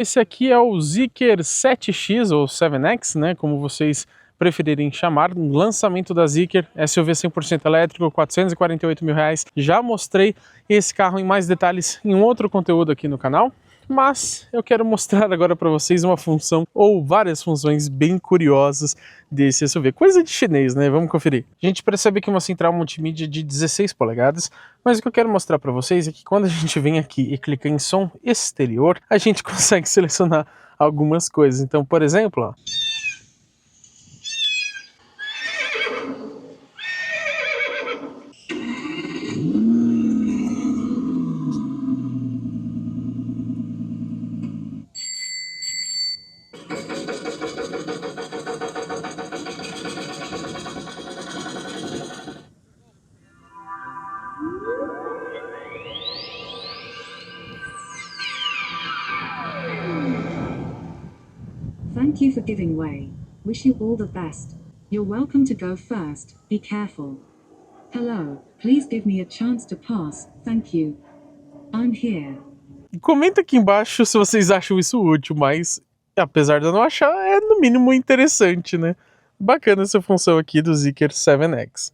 Esse aqui é o Zeekr 7X ou 7X, né, como vocês preferirem chamar, lançamento da Zeekr, SUV 100% elétrico, R$448 mil. Já mostrei esse carro em mais detalhes em um outro conteúdo aqui no canal, mas eu quero mostrar agora para vocês uma função ou várias funções bem curiosas desse SUV. Coisa de chinês, né? Vamos conferir. A gente percebe aqui uma central multimídia de 16 polegadas, mas o que eu quero mostrar para vocês é que quando a gente vem aqui e clica em som exterior, a gente consegue selecionar algumas coisas. Então, por exemplo, ó, Thank you for giving way. Wish you all the best. You're welcome to go first. Be careful. Hello, please give me a chance to pass. Thank you. I'm here. comenta aqui embaixo se vocês acham isso útil, mas apesar de eu não achar, é no mínimo interessante, né? Bacana essa função aqui do Zeekr 7X.